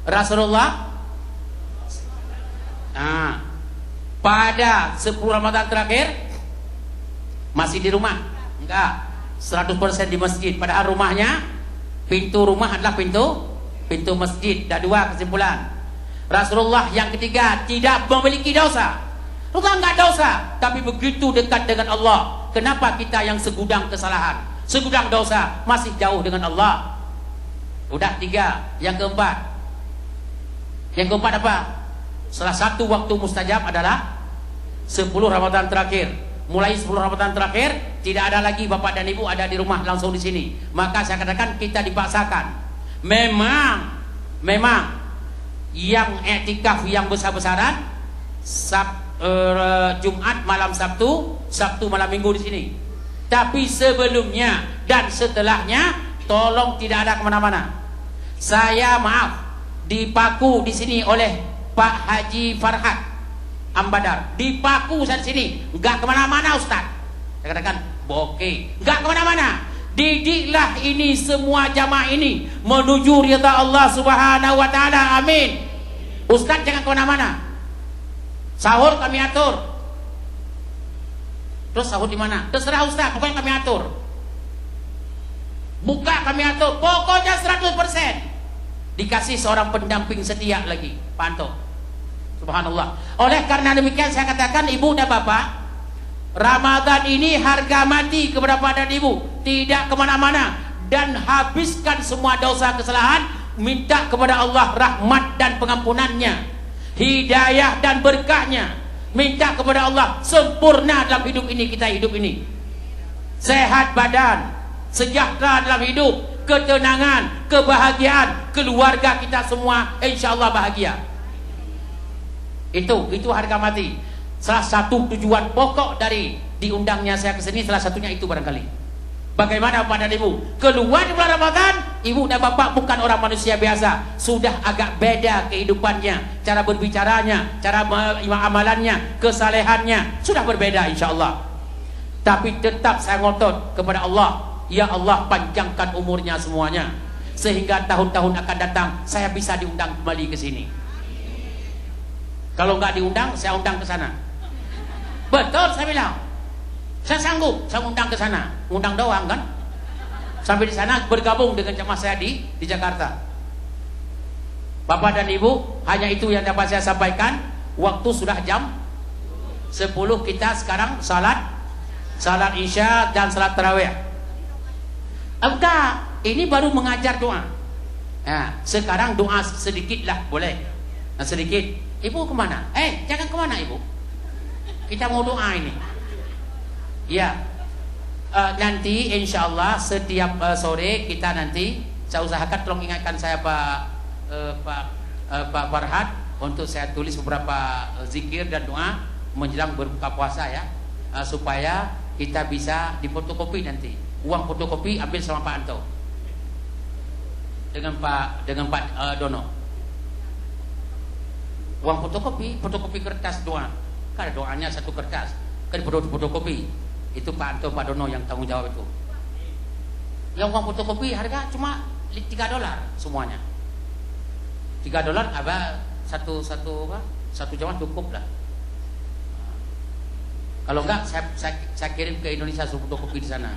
Rasulullah pada 10 Ramadan terakhir masih di rumah? Enggak, 100% di masjid. Padahal rumahnya, pintu rumah adalah pintu masjid. Dah dua kesimpulan. Rasulullah yang ketiga tidak memiliki dosa. Rasulullah enggak dosa, tapi begitu dekat dengan Allah. Kenapa kita yang segudang kesalahan, segudang dosa, masih jauh dengan Allah? Udah tiga. Yang keempat apa? Salah satu waktu mustajab adalah 10 Ramadan terakhir. Mulai 10 Ramadan terakhir tidak ada lagi bapak dan ibu ada di rumah, langsung di sini. Maka saya katakan kita dipaksakan. Memang yang i'tikaf yang besar-besaran Jumat malam Sabtu malam Minggu di sini. Tapi sebelumnya dan setelahnya tolong tidak ada kemana-mana. Saya dipaku di sini oleh Pak Haji Farhat Ambadar, dipaku saat sini, nggak kemana-mana Ustaz. Saya katakan bokeh, nggak kemana-mana. Didiklah ini semua jamaah ini menuju ridha Allah Subhanahu Wa Taala. Amin. Ustaz jangan kemana-mana. Sahur kami atur. Terus sahur di mana? Terserah Ustaz, pokoknya kami atur. Buka kami atur, pokoknya 100%. Dikasih seorang pendamping setia lagi, pantau. Subhanallah. Oleh karena demikian saya katakan ibu dan bapak, Ramadan ini harga mati kepada bapak dan ibu. Tidak kemana-mana. Dan habiskan semua dosa kesalahan. Minta kepada Allah rahmat dan pengampunannya, hidayah dan berkahnya. Minta kepada Allah sempurna dalam hidup ini, kita hidup ini. Sehat badan, sejahtera dalam hidup, ketenangan, kebahagiaan, keluarga kita semua insya Allah bahagia. Itu harga mati. Salah satu tujuan pokok dari diundangnya saya ke sini, salah satunya itu barangkali. Bagaimana Bapak dan Ibu? Keluar di bulan Ramadan, Ibu dan Bapak bukan orang manusia biasa. Sudah agak beda kehidupannya, cara berbicaranya, cara amalannya, kesalehannya sudah berbeda insya Allah. Tapi tetap saya ngotot kepada Allah, ya Allah panjangkan umurnya semuanya, sehingga tahun-tahun akan datang saya bisa diundang kembali ke sini. Kalau nggak diundang, saya undang ke sana. Betul saya bilang. Saya sanggup, saya undang ke sana. Undang doang kan. Sampai di sana bergabung dengan jemaah saya di Jakarta. Bapak dan Ibu, hanya itu yang dapat saya sampaikan. Waktu sudah jam 10, kita sekarang salat Isya dan salat tarawih. Enggak, ini baru mengajar doa. Nah, sekarang doa sedikitlah boleh. Nah, sedikit. Ibu kemana? Jangan kemana ibu. Kita mau doa ini. Ya. Nanti insya Allah setiap sore kita nanti saya usahakan tolong ingatkan saya Pak Farhad untuk saya tulis beberapa zikir dan doa menjelang berbuka puasa ya, supaya kita bisa difotokopi nanti. Uang fotokopi ambil sama Pak Anto dengan Pak Dono. Uang fotokopi kertas doa. Kan ada doanya satu kertas. Kan fotokopi. Itu Pak Anto, Pak Dono yang tanggung jawab itu. Yang uang fotokopi harga cuma $3 semuanya. $3 apa satu jam cukup lah. Kalau enggak saya kirim ke Indonesia suruh fotokopi di sana.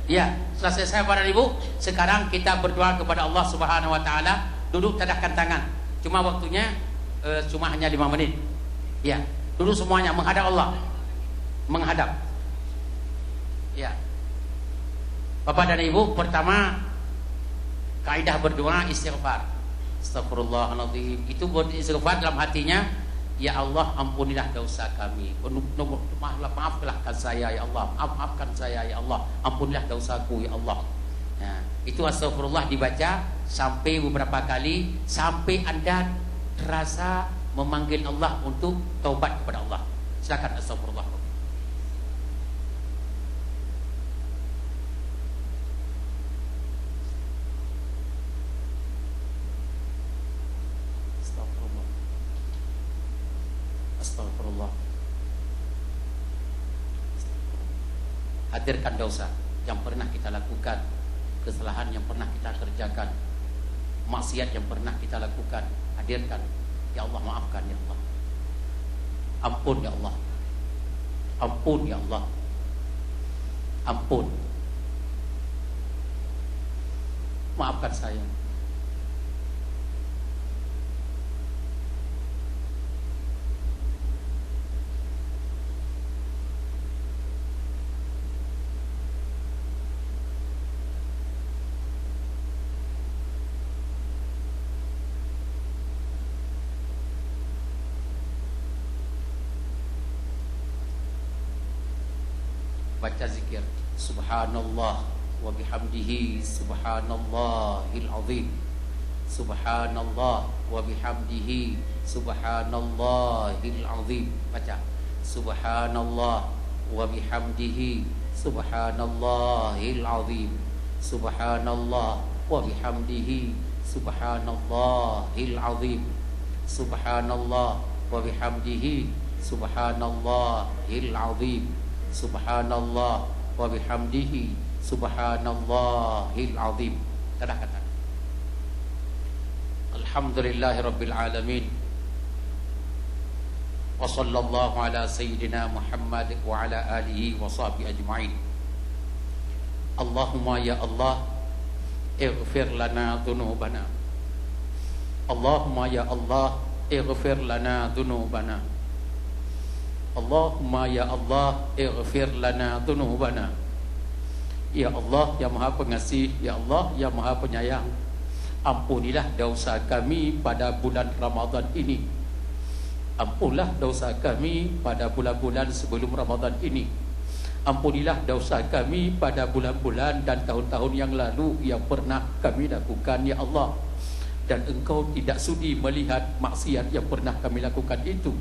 Ya, selesai saya para ibu. Sekarang kita berdoa kepada Allah Subhanahu wa taala. Duduk tadahkan tangan. Cuma waktunya cuma hanya 5 menit. Ya, duduk semuanya menghadap Allah. Menghadap. Ya. Bapak dan Ibu, pertama kaidah berdoa istighfar. Astagfirullahaladzim. Itu buat istighfar dalam hatinya, ya Allah ampunilah dosa kami. Maafkanlah saya ya Allah. Maafkan saya ya Allah. Ampunilah dosaku ya Allah. Nah, itu astagfirullah dibaca sampai beberapa kali sampai Anda terasa memanggil Allah untuk taubat kepada Allah. Silakan astagfirullah. Astagfirullah. Hadirkan dosa yang pernah kita lakukan, kesalahan yang pernah kita kerjakan, maksiat yang pernah kita lakukan. Hadirkan. Ya Allah, maafkan ya Allah. Ampun ya Allah. Ampun ya Allah. Ampun. Maafkan saya. Baca zikir subhanallah wa bihamdihi subhanallahil azim. Subhanallah wa bihamdihi subhanallahil azim. Baca subhanallah wa bihamdihi subhanallahil azim. Subhanallah wa bihamdihi subhanallahil azim. Subhanallah wa bihamdihi subhanallahil azim. Subhanallah wa bihamdihi subhanallahil azim. Tadah kata. Alhamdulillahirabbil alamin. Wa sallallahu ala sayyidina Muhammad wa ala alihi wa sahbihi ajma'in. Allahumma ya Allah, ighfir lana dhunubana. Allahumma ya Allah, ighfir lana dhunubana. Allahumma ya Allah, ighfir lana dhunubana. Ya Allah yang Maha Pengasih, ya Allah yang Maha Penyayang, ampunilah dosa kami pada bulan Ramadan ini. Ampunilah dosa kami pada bulan-bulan sebelum Ramadan ini. Ampunilah dosa kami pada bulan-bulan dan tahun-tahun yang lalu yang pernah kami lakukan ya Allah. Dan Engkau tidak sudi melihat maksiat yang pernah kami lakukan itu.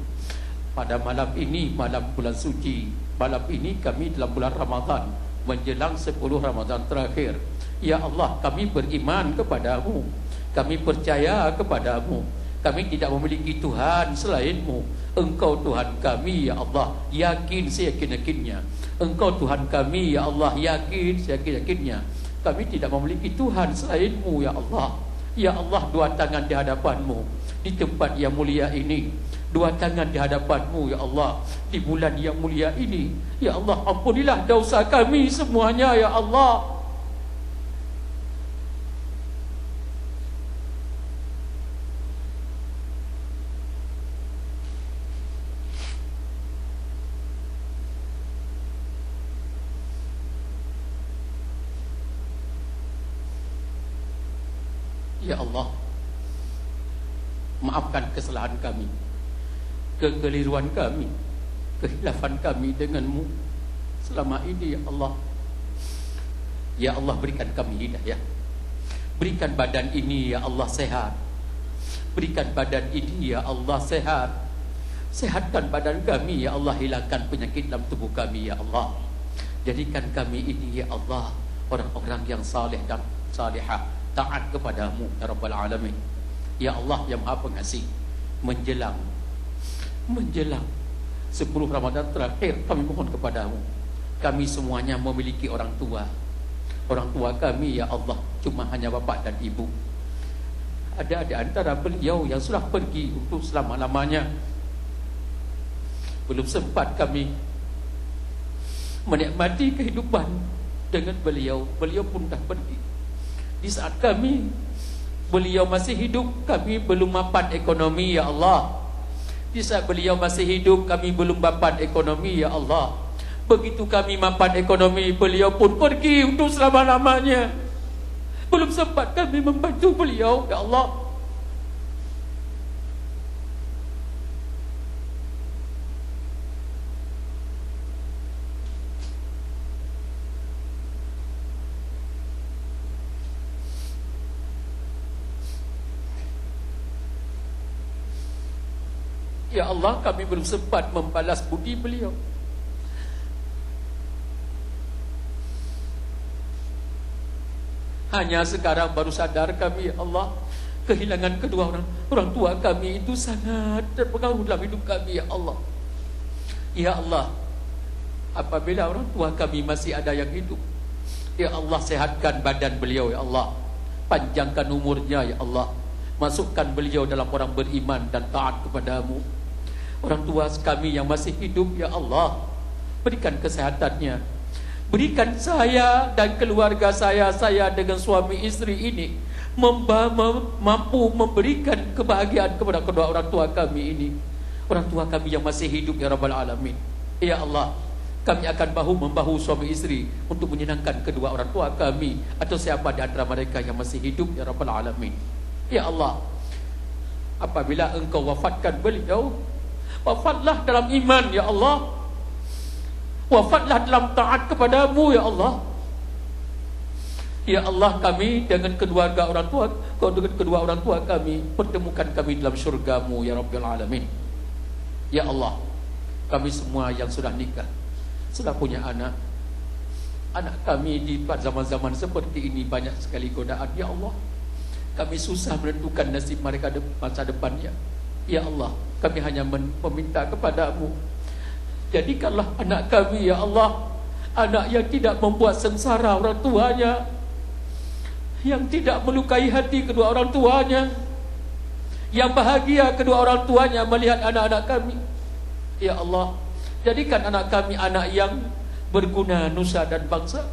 Pada malam ini, malam bulan suci, malam ini kami dalam bulan Ramadan, menjelang 10 Ramadan terakhir. Ya Allah, kami beriman kepadamu, kami percaya kepadamu, kami tidak memiliki Tuhan selainmu. Engkau Tuhan kami ya Allah, yakin seyakin-yakinnya. Engkau Tuhan kami ya Allah, yakin seyakin-yakinnya. Kami tidak memiliki Tuhan selainmu ya Allah. Ya Allah, dua tangan di hadapanmu di tempat yang mulia ini, dua tangan di hadapanmu ya Allah di bulan yang mulia ini. Ya Allah, ampunilah dosa kami semuanya ya Allah. Ya Allah, maafkan kesalahan kami, kekeliruan kami, kehilafan kami denganmu selama ini ya Allah. Ya Allah, berikan kami hidayah. Berikan badan ini ya Allah sehat. Berikan badan ini ya Allah sehat. Sehatkan badan kami ya Allah. Hilangkan penyakit dalam tubuh kami ya Allah. Jadikan kami ini ya Allah orang-orang yang saleh dan salihah, taat kepadamu ya Rabbal Alamin. Ya Allah yang Maha Pengasih, menjelang 10 Ramadan terakhir, kami mohon kepadamu, kami semuanya memiliki orang tua. Orang tua kami ya Allah cuma hanya bapak dan ibu. Ada di antara beliau yang sudah pergi untuk selama-lamanya. Belum sempat kami menikmati kehidupan dengan beliau. Beliau pun dah pergi. Di saat beliau masih hidup, kami belum mapan ekonomi ya Allah. Di saat beliau masih hidup, kami belum mapan ekonomi ya Allah. Begitu kami mapan ekonomi, beliau pun pergi untuk selama-lamanya. Belum sempat kami membantu beliau ya Allah. Ya Allah, kami belum sempat membalas budi beliau. Hanya sekarang baru sadar kami ya Allah, kehilangan kedua orang tua kami itu sangat terpengaruh dalam hidup kami ya Allah. Ya Allah, apabila orang tua kami masih ada yang hidup, ya Allah sehatkan badan beliau ya Allah. Panjangkan umurnya ya Allah. Masukkan beliau dalam orang beriman dan taat kepadamu. Orang tua kami yang masih hidup ya Allah, berikan kesehatannya. Berikan saya dan keluarga saya dengan suami istri ini mampu memberikan kebahagiaan kepada kedua orang tua kami ini. Orang tua kami yang masih hidup ya Rabbal Alamin. Ya Allah, kami akan bahu-membahu suami istri untuk menyenangkan kedua orang tua kami atau siapa di antara mereka yang masih hidup ya Rabbal Alamin. Ya Allah, apabila Engkau wafatkan beliau, wafatlah dalam iman ya Allah. Wafatlah dalam taat kepadamu ya Allah. Ya Allah, kami dengan kedua orang tua kami, pertemukan kami dalam syurgamu ya Rabbil Alamin. Ya Allah, kami semua yang sudah nikah, sudah punya anak kami di zaman-zaman seperti ini banyak sekali godaan ya Allah. Kami susah menentukan nasib mereka masa depannya. Ya Allah, kami hanya meminta kepadamu, jadikanlah anak kami ya Allah anak yang tidak membuat sengsara orang tuanya, yang tidak melukai hati kedua orang tuanya, yang bahagia kedua orang tuanya melihat anak-anak kami. Ya Allah, jadikan anak kami anak yang berguna nusa dan bangsa,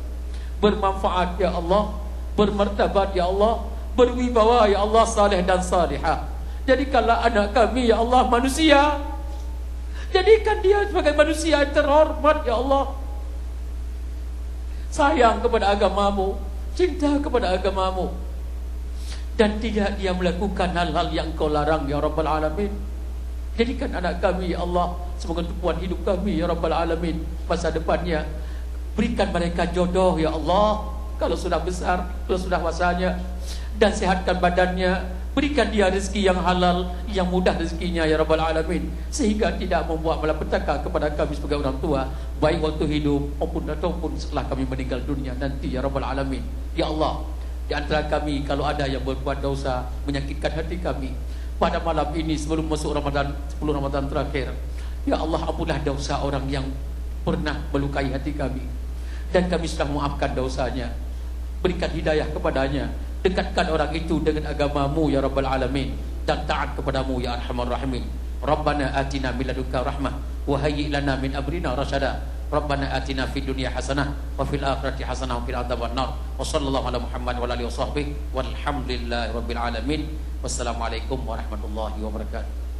bermanfaat ya Allah, bermartabat ya Allah, berwibawa ya Allah, saleh dan salihah. Jadikanlah anak kami ya Allah manusia. Jadikan dia sebagai manusia yang terhormat ya Allah. Sayang kepada agamamu, cinta kepada agamamu, dan tidak dia melakukan hal-hal yang Kau larang ya Rabbal Alamin. Jadikan anak kami ya Allah sebagai tumpuan hidup kami ya Rabbal Alamin. Masa depannya berikan mereka jodoh ya Allah, kalau sudah besar, kalau sudah masanya, dan sehatkan badannya. Berikan dia rezeki yang halal, yang mudah rezekinya ya Rabbal Alamin, sehingga tidak membuat malapetaka kepada kami sebagai orang tua, baik waktu hidup ataupun setelah kami meninggal dunia nanti ya Rabbal Alamin. Ya Allah, di antara kami kalau ada yang berbuat dosa menyakitkan hati kami pada malam ini sebelum masuk Ramadan, 10 Ramadan terakhir, ya Allah ampunlah dosa orang yang pernah melukai hati kami, dan kami sudah memaafkan dosanya. Berikan hidayah kepadanya, dekatkan orang itu dengan agamamu ya Rabbal Alamin, dan taat kepadamu ya Arhamar Rahimin. Rabbana atina min ladunka rahmah wa hayyi' lana min amrina rasyada. Rabbana atina fid dunya hasanah wa fil akhirati hasanah wa qina adzabannar. Wa sallallahu ala Muhammad wa alihi washabbihi walhamdulillahi rabbil alamin. Wassalamualaikum warahmatullahi wabarakatuh.